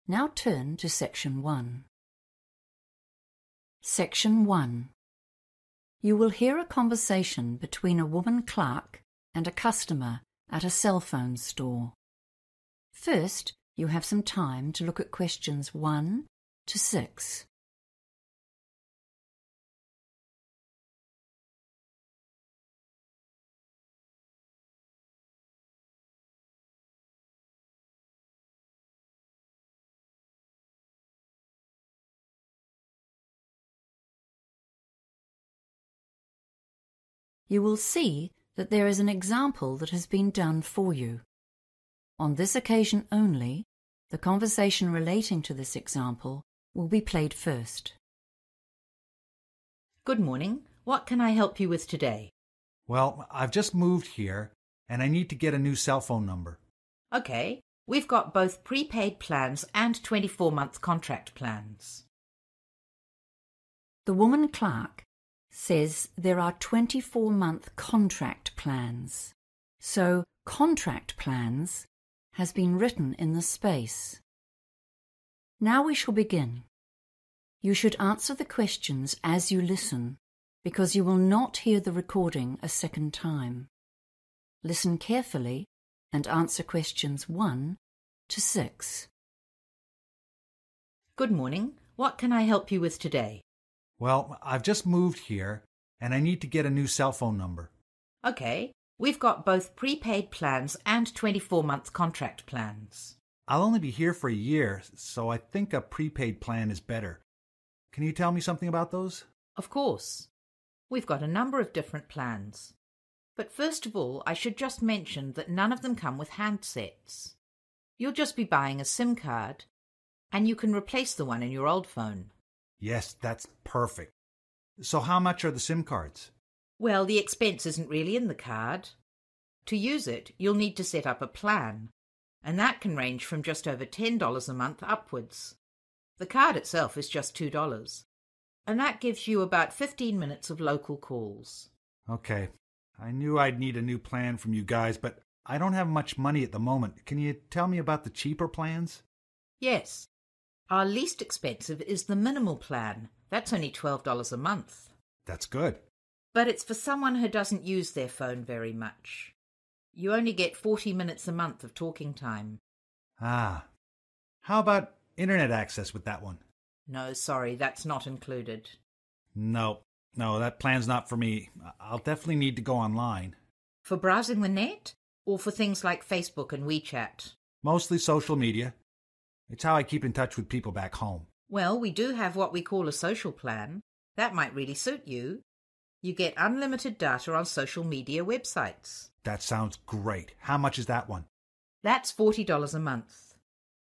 Now turn to Section 1. Section 1. You will hear a conversation between a woman clerk and a customer at a cell phone store. First, you have some time to look at questions 1 to 6. You will see that there is an example that has been done for you. On this occasion only, the conversation relating to this example will be played first. Good morning. What can I help you with today? Well, I've just moved here, and I need to get a new cell phone number. Okay, we've got both prepaid plans and 24-month contract plans. The woman clerk says there are 24-month contract plans. So contract plans has been written in the space. Now we shall begin. You should answer the questions as you listen, because you will not hear the recording a second time. Listen carefully and answer questions 1 to 6. Good morning. What can I help you with today? Well, I've just moved here, and I need to get a new cell phone number. Okay, we've got both prepaid plans and 24-month contract plans. I'll only be here for a year, so I think a prepaid plan is better. Can you tell me something about those? Of course. We've got a number of different plans. But first of all, I should just mention that none of them come with handsets. You'll just be buying a SIM card, and you can replace the one in your old phone. Yes, that's perfect. So how much are the SIM cards? Well, the expense isn't really in the card. To use it, you'll need to set up a plan, and that can range from just over $10 a month upwards. The card itself is just $2, and that gives you about 15 minutes of local calls. Okay, I knew I'd need a new plan from you guys, but I don't have much money at the moment. Can you tell me about the cheaper plans? Yes. Our least expensive is the minimal plan. That's only $12 a month. That's good. But it's for someone who doesn't use their phone very much. You only get 40 minutes a month of talking time. Ah. How about internet access with that one? No, sorry, that's not included. No, that plan's not for me. I'll definitely need to go online. For browsing the net? Or for things like Facebook and WeChat? Mostly social media. It's how I keep in touch with people back home. Well, we do have what we call a social plan. That might really suit you. You get unlimited data on social media websites. That sounds great. How much is that one? That's $40 a month.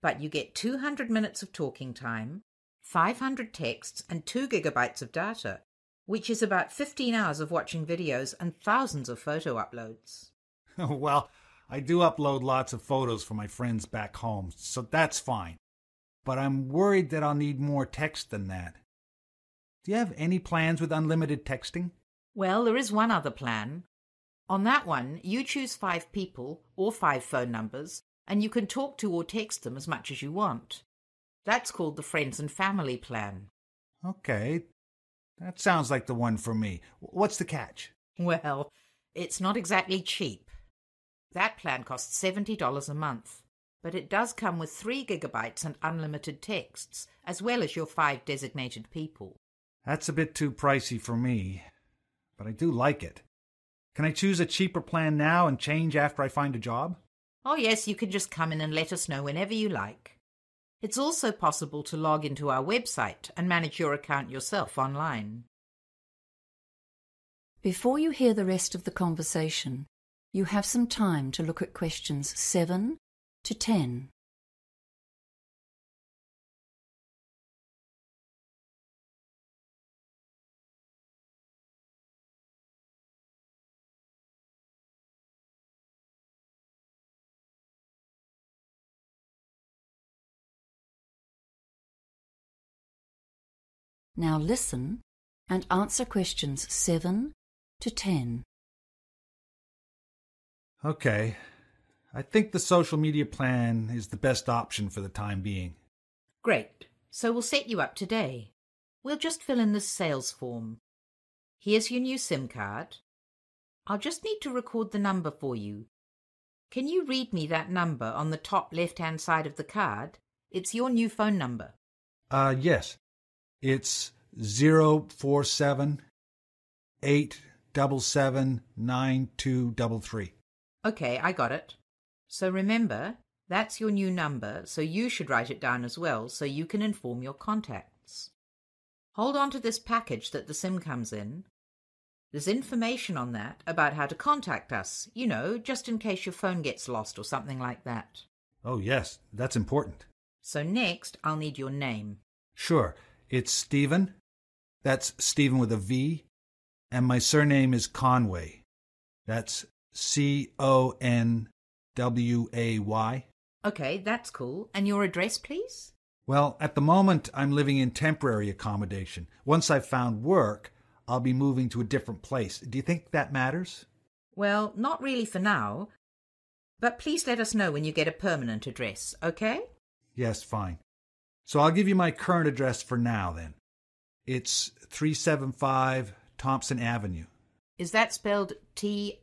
But you get 200 minutes of talking time, 500 texts, and 2 gigabytes of data, which is about 15 hours of watching videos and thousands of photo uploads. Well, I do upload lots of photos for my friends back home, so that's fine. But I'm worried that I'll need more text than that. Do you have any plans with unlimited texting? Well, there is one other plan. On that one, you choose 5 people or 5 phone numbers, and you can talk to or text them as much as you want. That's called the Friends and Family plan. Okay, that sounds like the one for me. What's the catch? Well, it's not exactly cheap. That plan costs $70 a month, but it does come with 3 gigabytes and unlimited texts, as well as your 5 designated people. That's a bit too pricey for me, but I do like it. Can I choose a cheaper plan now and change after I find a job? Oh yes, you can just come in and let us know whenever you like. It's also possible to log into our website and manage your account yourself online. Before you hear the rest of the conversation, you have some time to look at questions 7 to 10. Now listen and answer questions 7 to 10. Okay, I think the social media plan is the best option for the time being. Great. So we'll set you up today. We'll just fill in this sales form. Here's your new SIM card. I'll just need to record the number for you. Can you read me that number on the top left-hand side of the card? It's your new phone number. Yes. It's 047-877-9233. Okay, I got it. So remember, that's your new number, so you should write it down as well so you can inform your contacts. Hold on to this package that the SIM comes in. There's information on that about how to contact us, just in case your phone gets lost or something like that. Oh, yes, that's important. So next, I'll need your name. Sure. It's Stephen. That's Stephen with a V. And my surname is Conway. That's Conway. Okay, that's cool. And your address, please? Well, at the moment, I'm living in temporary accommodation. Once I've found work, I'll be moving to a different place. Do you think that matters? Well, not really for now. But please let us know when you get a permanent address, okay? Yes, fine. So I'll give you my current address for now, then. It's 375 Thompson Avenue. Is that spelled Thompson?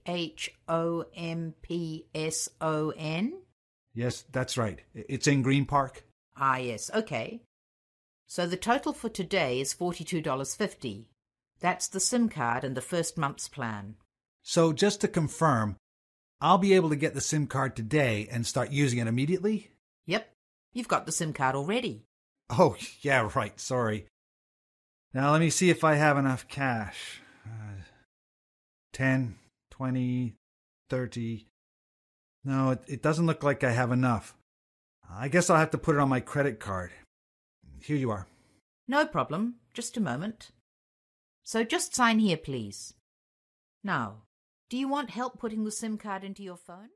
Yes, that's right. It's in Green Park. Ah, yes, okay. So the total for today is $42.50. That's the SIM card and the first month's plan. So just to confirm, I'll be able to get the SIM card today and start using it immediately? Yep, you've got the SIM card already. Oh, yeah, right, sorry. Now let me see if I have enough cash. 10, 20, 30... No, it doesn't look like I have enough. I guess I'll have to put it on my credit card. Here you are. No problem. Just a moment. So just sign here, please. Now, do you want help putting the SIM card into your phone?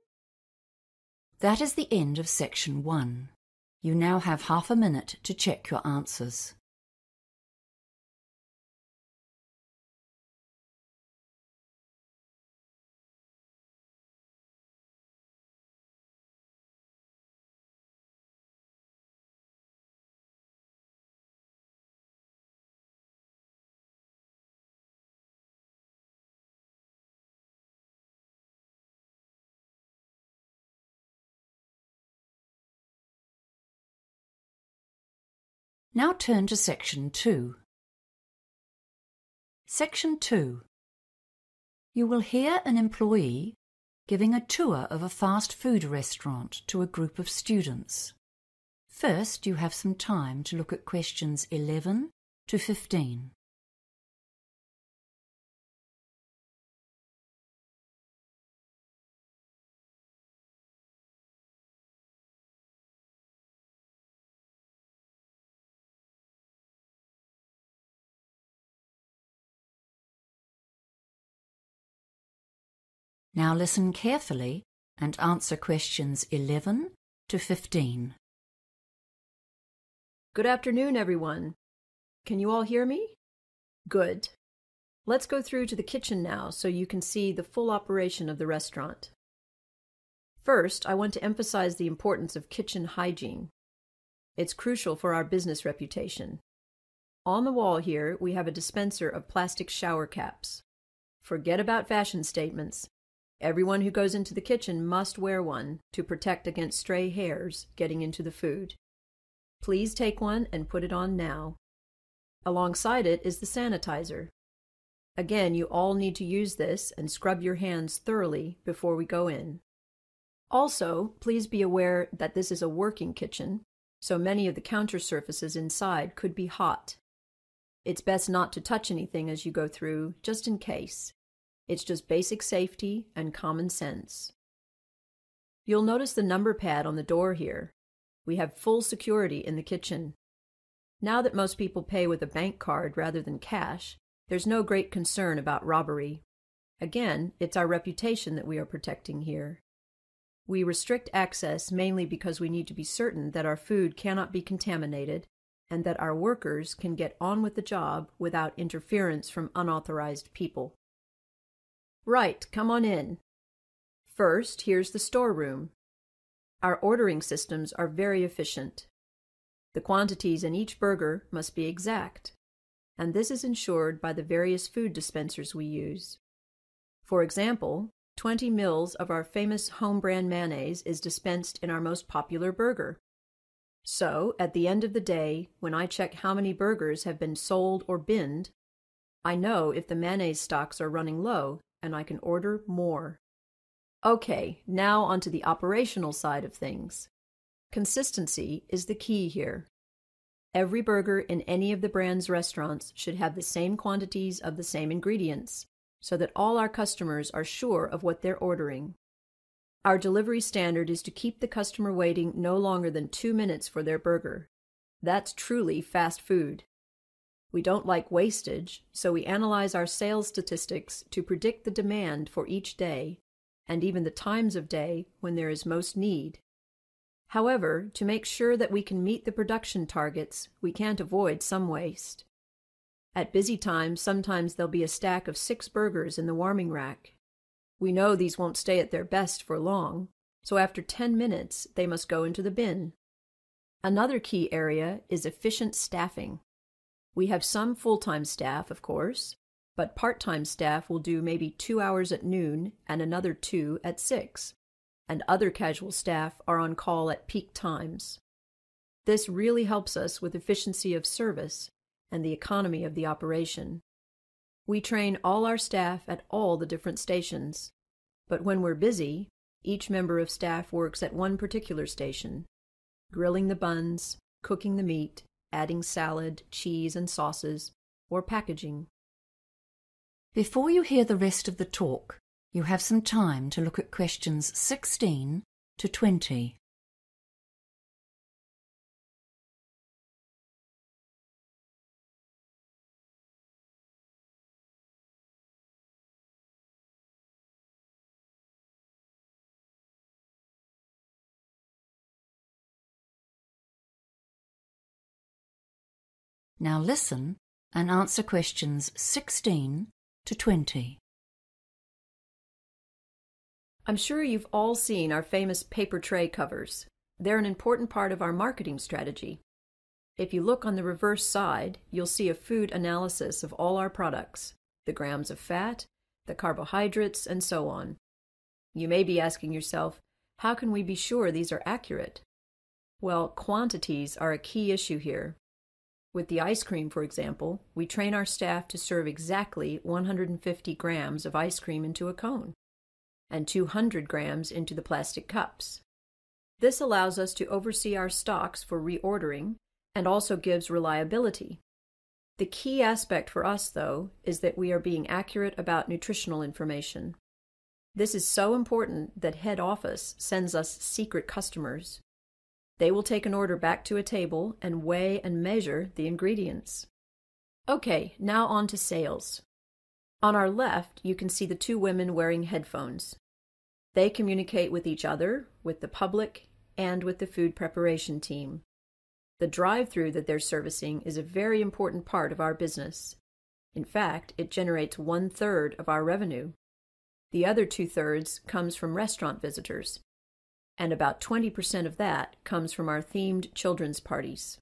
That is the end of section 1. You now have half a minute to check your answers. Now turn to section 2. Section 2. You will hear an employee giving a tour of a fast food restaurant to a group of students. First, you have some time to look at questions 11 to 15. Now listen carefully and answer questions 11 to 15. Good afternoon, everyone. Can you all hear me? Good. Let's go through to the kitchen now so you can see the full operation of the restaurant. First, I want to emphasize the importance of kitchen hygiene. It's crucial for our business reputation. On the wall here, we have a dispenser of plastic shower caps. Forget about fashion statements. Everyone who goes into the kitchen must wear one to protect against stray hairs getting into the food. Please take one and put it on now. Alongside it is the sanitizer. Again, you all need to use this and scrub your hands thoroughly before we go in. Also, please be aware that this is a working kitchen, so many of the counter surfaces inside could be hot. It's best not to touch anything as you go through, just in case. It's just basic safety and common sense. You'll notice the number pad on the door here. We have full security in the kitchen. Now that most people pay with a bank card rather than cash, there's no great concern about robbery. Again, it's our reputation that we are protecting here. We restrict access mainly because we need to be certain that our food cannot be contaminated and that our workers can get on with the job without interference from unauthorized people. Right, come on in. First, here's the storeroom. Our ordering systems are very efficient. The quantities in each burger must be exact, and this is ensured by the various food dispensers we use. For example, 20 mils of our famous home brand mayonnaise is dispensed in our most popular burger. So, at the end of the day, when I check how many burgers have been sold or binned, I know if the mayonnaise stocks are running low and I can order more. Okay, now onto the operational side of things. Consistency is the key here. Every burger in any of the brand's restaurants should have the same quantities of the same ingredients, so that all our customers are sure of what they're ordering. Our delivery standard is to keep the customer waiting no longer than 2 minutes for their burger. That's truly fast food. We don't like wastage, so we analyze our sales statistics to predict the demand for each day, and even the times of day when there is most need. However, to make sure that we can meet the production targets, we can't avoid some waste. At busy times, sometimes there'll be a stack of 6 burgers in the warming rack. We know these won't stay at their best for long, so after 10 minutes, they must go into the bin. Another key area is efficient staffing. We have some full-time staff, of course, but part-time staff will do maybe 2 hours at noon and another 2 at 6, and other casual staff are on call at peak times. This really helps us with efficiency of service and the economy of the operation. We train all our staff at all the different stations, but when we're busy, each member of staff works at one particular station, grilling the buns, cooking the meat, adding salad, cheese, and sauces, or packaging. Before you hear the rest of the talk, you have some time to look at questions 16 to 20. Now listen and answer questions 16 to 20. I'm sure you've all seen our famous paper tray covers. They're an important part of our marketing strategy. If you look on the reverse side, you'll see a food analysis of all our products, the grams of fat, the carbohydrates, and so on. You may be asking yourself, how can we be sure these are accurate? Well, quantities are a key issue here. With the ice cream, for example, we train our staff to serve exactly 150 grams of ice cream into a cone, and 200 grams into the plastic cups. This allows us to oversee our stocks for reordering and also gives reliability. The key aspect for us, though, is that we are being accurate about nutritional information. This is so important that head office sends us secret customers. They will take an order back to a table and weigh and measure the ingredients. Okay, now on to sales. On our left, you can see the 2 women wearing headphones. They communicate with each other, with the public, and with the food preparation team. The drive-through that they're servicing is a very important part of our business. In fact, it generates 1/3 of our revenue. The other 2/3 comes from restaurant visitors, and about 20% of that comes from our themed children's parties.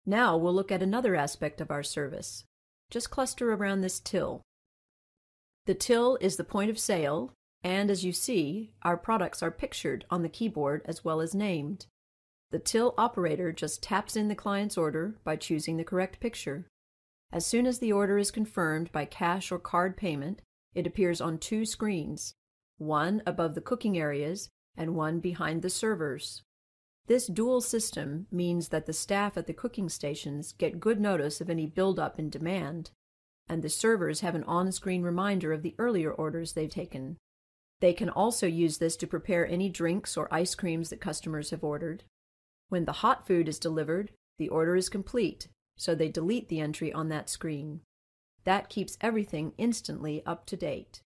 Now we'll look at another aspect of our service. Just cluster around this till. The till is the point of sale, and as you see, our products are pictured on the keyboard as well as named. The till operator just taps in the client's order by choosing the correct picture. As soon as the order is confirmed by cash or card payment, it appears on 2 screens, one above the cooking areas and one behind the servers. This dual system means that the staff at the cooking stations get good notice of any buildup in demand, and the servers have an on-screen reminder of the earlier orders they've taken. They can also use this to prepare any drinks or ice creams that customers have ordered. When the hot food is delivered, the order is complete, so they delete the entry on that screen. That keeps everything instantly up to date.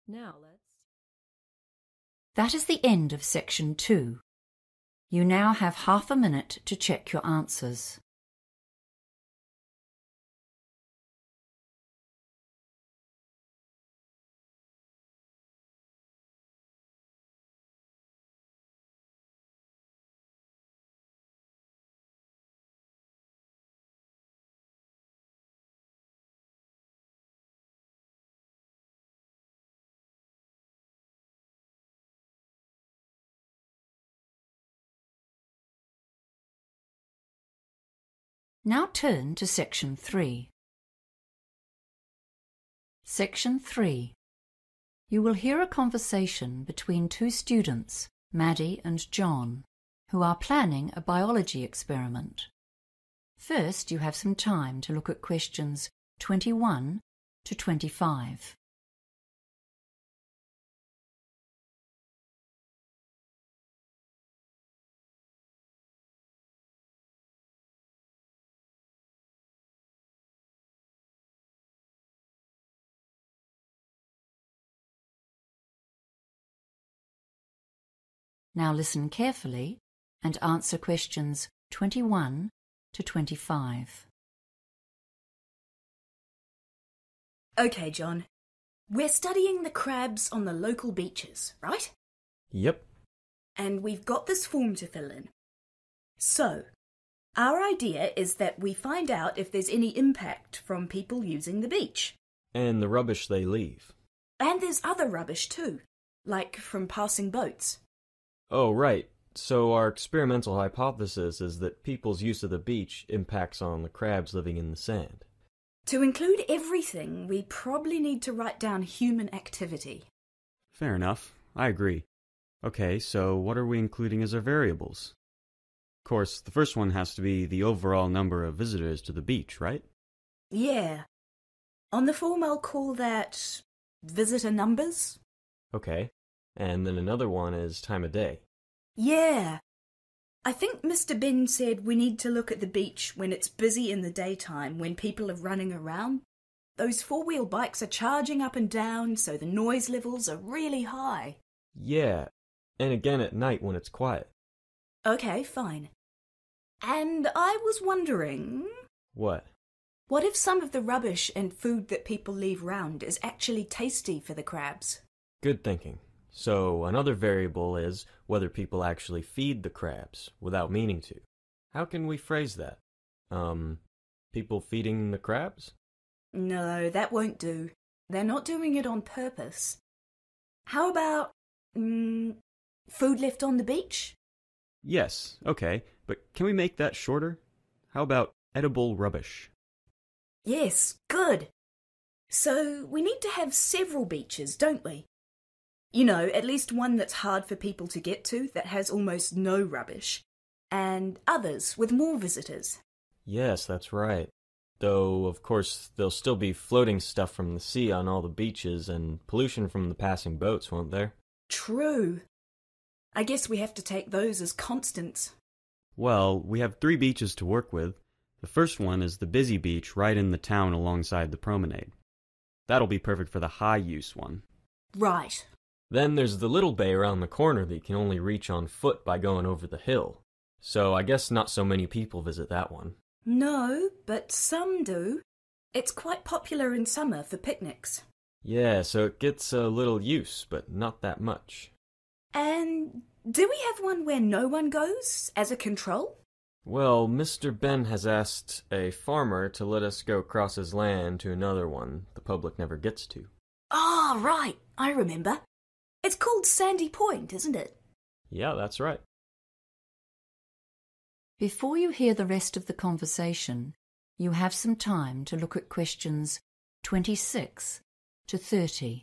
Now That is the end of section 2. You now have half a minute to check your answers. Now turn to Section 3. Section 3. You will hear a conversation between two students, Maddie and John, who are planning a biology experiment. First, you have some time to look at questions 21 to 25. Now listen carefully and answer questions 21 to 25. Okay, John. We're studying the crabs on the local beaches, right? Yep. And we've got this form to fill in. So, our idea is that we find out if there's any impact from people using the beach. And the rubbish they leave. And there's other rubbish too, like from passing boats. Oh, right. So our experimental hypothesis is that people's use of the beach impacts on the crabs living in the sand. To include everything, we probably need to write down human activity. Fair enough. I agree. Okay, so what are we including as our variables? Of course, the first one has to be the overall number of visitors to the beach, right? Yeah. On the form I'll call that visitor numbers. Okay. And then another one is time of day. Yeah. I think Mr. Bin said we need to look at the beach when it's busy in the daytime, when people are running around. Those four-wheel bikes are charging up and down, so the noise levels are really high. Yeah. And again at night when it's quiet. Okay, fine. And I was wondering... What? What if some of the rubbish and food that people leave round is actually tasty for the crabs? Good thinking. So another variable is whether people actually feed the crabs without meaning to. How can we phrase that? People feeding the crabs? No, that won't do. They're not doing it on purpose. How about, food left on the beach? Yes, okay, but can we make that shorter? How about edible rubbish? Yes, good. So we need to have several beaches, don't we? You know, at least one that's hard for people to get to, that has almost no rubbish, and others with more visitors. Yes, that's right. Though, of course, there'll still be floating stuff from the sea on all the beaches and pollution from the passing boats, won't there? True. I guess we have to take those as constants. Well, we have 3 beaches to work with. The first one is the busy beach right in the town alongside the promenade. That'll be perfect for the high-use one. Right. Then there's the little bay around the corner that you can only reach on foot by going over the hill. So I guess not so many people visit that one. No, but some do. It's quite popular in summer for picnics. Yeah, so it gets a little use, but not that much. And do we have one where no one goes, as a control? Well, Mr. Ben has asked a farmer to let us go across his land to another one the public never gets to. Ah, right, I remember. It's called Sandy Point, isn't it? Yeah, that's right. Before you hear the rest of the conversation, you have some time to look at questions 26 to 30.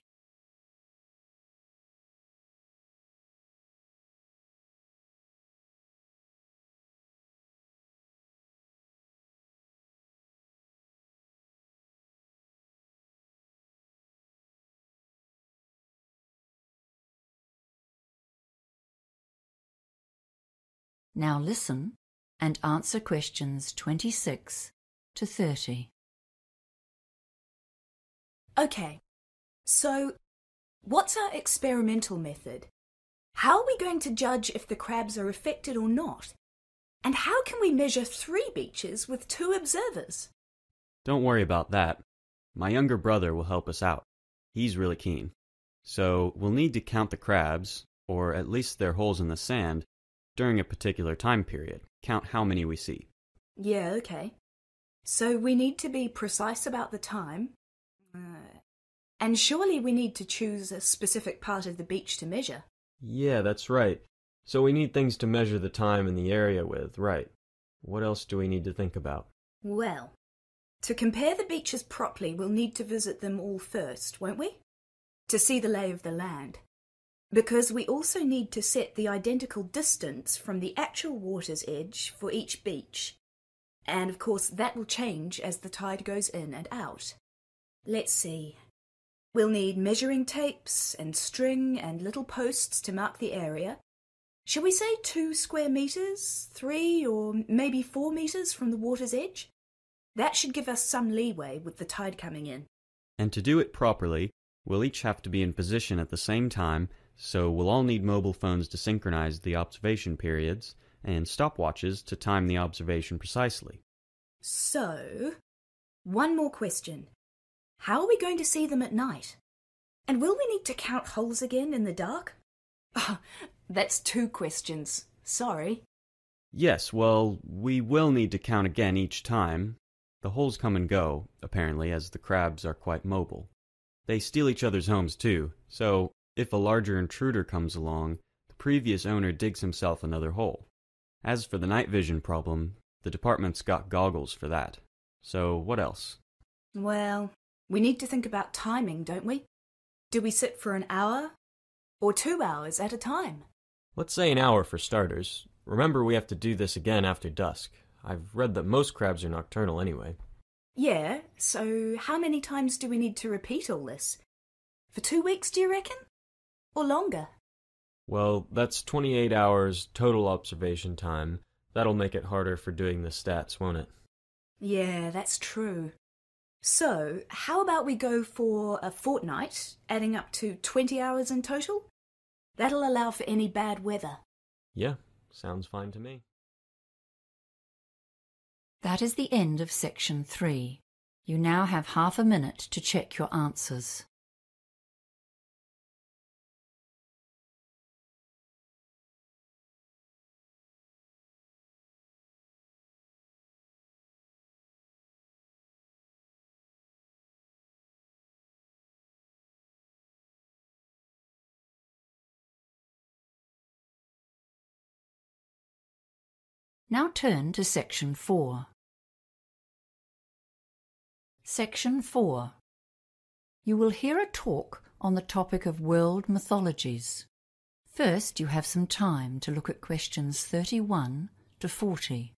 Now listen and answer questions 26 to 30. Okay, so what's our experimental method? How are we going to judge if the crabs are affected or not? And how can we measure 3 beaches with 2 observers? Don't worry about that. My younger brother will help us out. He's really keen. So we'll need to count the crabs, or at least their holes in the sand, during a particular time period. Count how many we see. Yeah, okay. So we need to be precise about the time. And surely we need to choose a specific part of the beach to measure. Yeah, that's right. So we need things to measure the time and the area with, right. What else do we need to think about? Well, to compare the beaches properly, we'll need to visit them all first, won't we? To see the lay of the land. Because we also need to set the identical distance from the actual water's edge for each beach. And of course that will change as the tide goes in and out. Let's see. We'll need measuring tapes and string and little posts to mark the area. Shall we say 2 square meters, 3 or maybe 4 meters from the water's edge? That should give us some leeway with the tide coming in. And to do it properly, we'll each have to be in position at the same time, so we'll all need mobile phones to synchronize the observation periods and stopwatches to time the observation precisely. So, one more question. How are we going to see them at night? And will we need to count holes again in the dark? Oh, that's 2 questions. Sorry. Yes, well, we will need to count again each time. The holes come and go, apparently, as the crabs are quite mobile. They steal each other's homes too, so if a larger intruder comes along, the previous owner digs himself another hole. As for the night vision problem, the department's got goggles for that. So what else? Well, we need to think about timing, don't we? Do we sit for an hour? Or 2 hours at a time? Let's say an hour for starters. Remember, we have to do this again after dusk. I've read that most crabs are nocturnal anyway. Yeah, so how many times do we need to repeat all this? For 2 weeks, do you reckon? Or longer? Well, that's 28 hours total observation time. That'll make it harder for doing the stats, won't it? Yeah, that's true. So, how about we go for a fortnight, adding up to 20 hours in total? That'll allow for any bad weather. Yeah, sounds fine to me. That is the end of section 3. You now have half a minute to check your answers. Now turn to section 4. Section 4. You will hear a talk on the topic of world mythologies. First, you have some time to look at questions 31 to 40.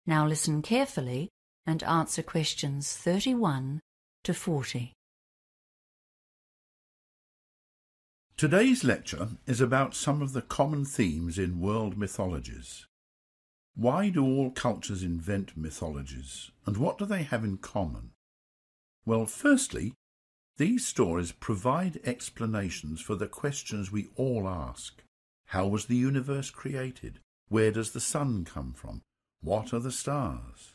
Now listen carefully and answer questions 31 to 40. Today's lecture is about some of the common themes in world mythologies. Why do all cultures invent mythologies, and what do they have in common? Well, firstly, these stories provide explanations for the questions we all ask. How was the universe created? Where does the sun come from? What are the stars?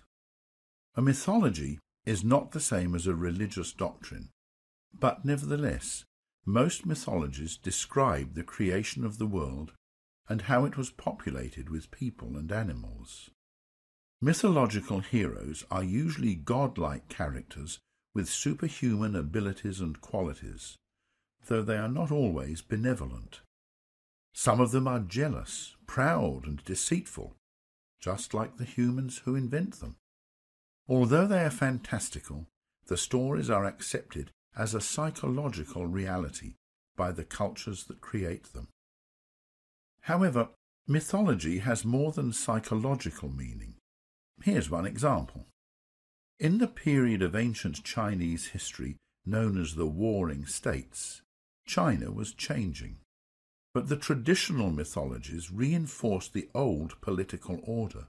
A mythology is not the same as a religious doctrine, but nevertheless, most mythologies describe the creation of the world and how it was populated with people and animals. Mythological heroes are usually godlike characters with superhuman abilities and qualities, though they are not always benevolent. Some of them are jealous, proud, and deceitful, just like the humans who invent them. Although they are fantastical, the stories are accepted as a psychological reality by the cultures that create them. However, mythology has more than psychological meaning. Here's one example. In the period of ancient Chinese history known as the Warring States, China was changing. But the traditional mythologies reinforced the old political order.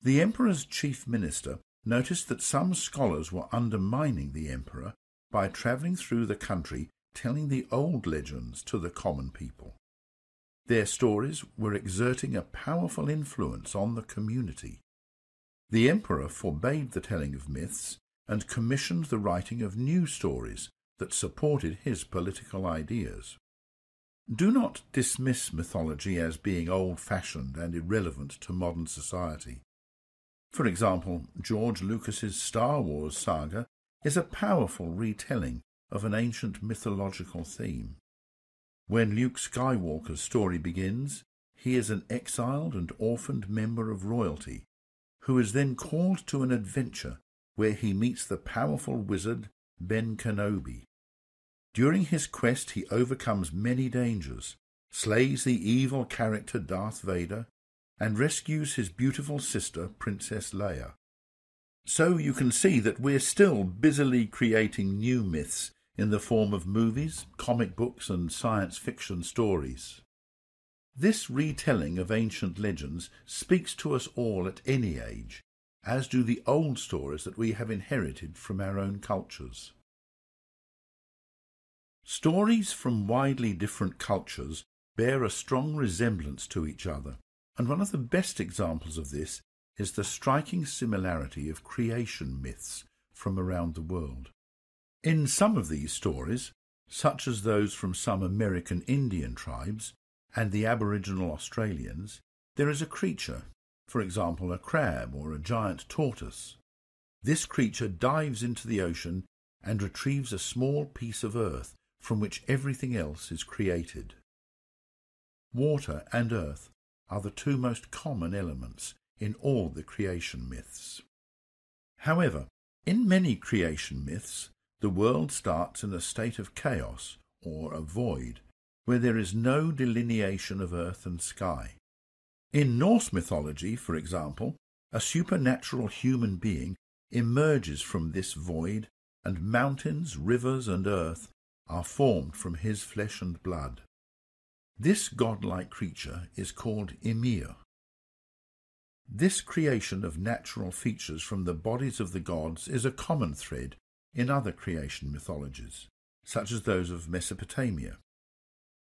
The emperor's chief minister noticed that some scholars were undermining the emperor by travelling through the country telling the old legends to the common people. Their stories were exerting a powerful influence on the community. The emperor forbade the telling of myths and commissioned the writing of new stories that supported his political ideas. Do not dismiss mythology as being old-fashioned and irrelevant to modern society. For example, George Lucas's Star Wars saga is a powerful retelling of an ancient mythological theme. When Luke Skywalker's story begins, he is an exiled and orphaned member of royalty, who is then called to an adventure where he meets the powerful wizard Ben Kenobi. During his quest he overcomes many dangers, slays the evil character Darth Vader, and rescues his beautiful sister Princess Leia. So you can see that we're still busily creating new myths in the form of movies, comic books and science fiction stories. This retelling of ancient legends speaks to us all at any age, as do the old stories that we have inherited from our own cultures. Stories from widely different cultures bear a strong resemblance to each other, and one of the best examples of this is the striking similarity of creation myths from around the world. In some of these stories, such as those from some American Indian tribes and the Aboriginal Australians, there is a creature, for example a crab or a giant tortoise. This creature dives into the ocean and retrieves a small piece of earth from which everything else is created. Water and earth are the two most common elements in all the creation myths. However, in many creation myths, the world starts in a state of chaos, or a void, where there is no delineation of earth and sky. In Norse mythology, for example, a supernatural human being emerges from this void, and mountains, rivers, and earth are formed from his flesh and blood. This godlike creature is called Ymir. This creation of natural features from the bodies of the gods is a common thread in other creation mythologies, such as those of Mesopotamia.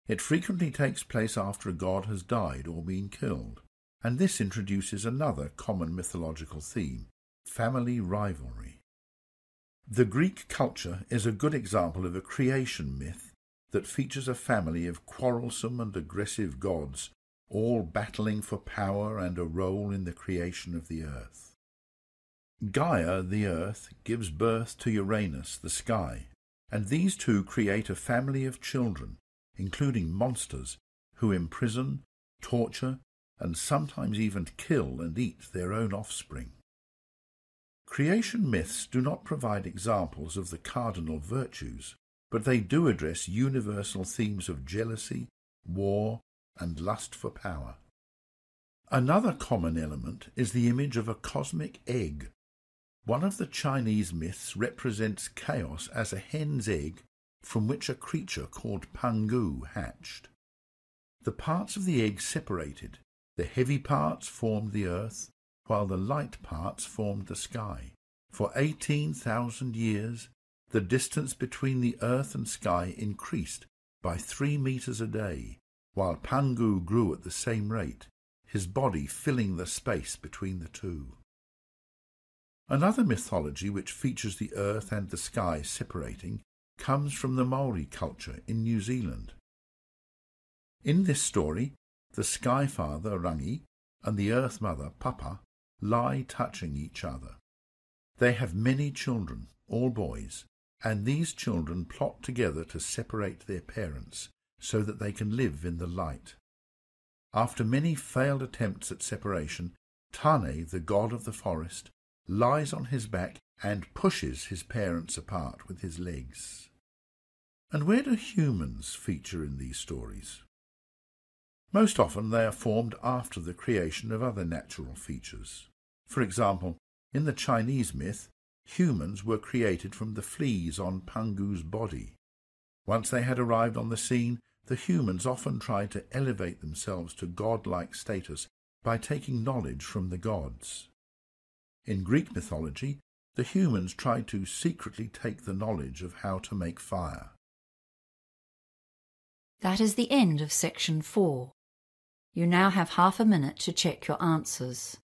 It frequently takes place after a god has died or been killed, and this introduces another common mythological theme, family rivalry. The Greek culture is a good example of a creation myth that features a family of quarrelsome and aggressive gods, all battling for power and a role in the creation of the earth. Gaia, the earth, gives birth to Uranus, the sky, and these two create a family of children, including monsters, who imprison, torture, and sometimes even kill and eat their own offspring. Creation myths do not provide examples of the cardinal virtues, but they do address universal themes of jealousy, war, and lust for power. Another common element is the image of a cosmic egg. One of the Chinese myths represents chaos as a hen's egg from which a creature called Pangu hatched. The parts of the egg separated. The heavy parts formed the earth, while the light parts formed the sky. For 18,000 years, the distance between the earth and sky increased by 3 meters a day, while Pangu grew at the same rate, his body filling the space between the two. Another mythology which features the earth and the sky separating comes from the Maori culture in New Zealand. In this story, the Sky Father Rangi and the Earth Mother Papa lie touching each other. They have many children, all boys, and these children plot together to separate their parents so that they can live in the light. After many failed attempts at separation, Tane, the god of the forest, lies on his back and pushes his parents apart with his legs. And where do humans feature in these stories? Most often they are formed after the creation of other natural features. For example, in the Chinese myth, humans were created from the fleas on Pangu's body. Once they had arrived on the scene, the humans often tried to elevate themselves to godlike status by taking knowledge from the gods. In Greek mythology, the humans tried to secretly take the knowledge of how to make fire. That is the end of section 4. You now have half a minute to check your answers.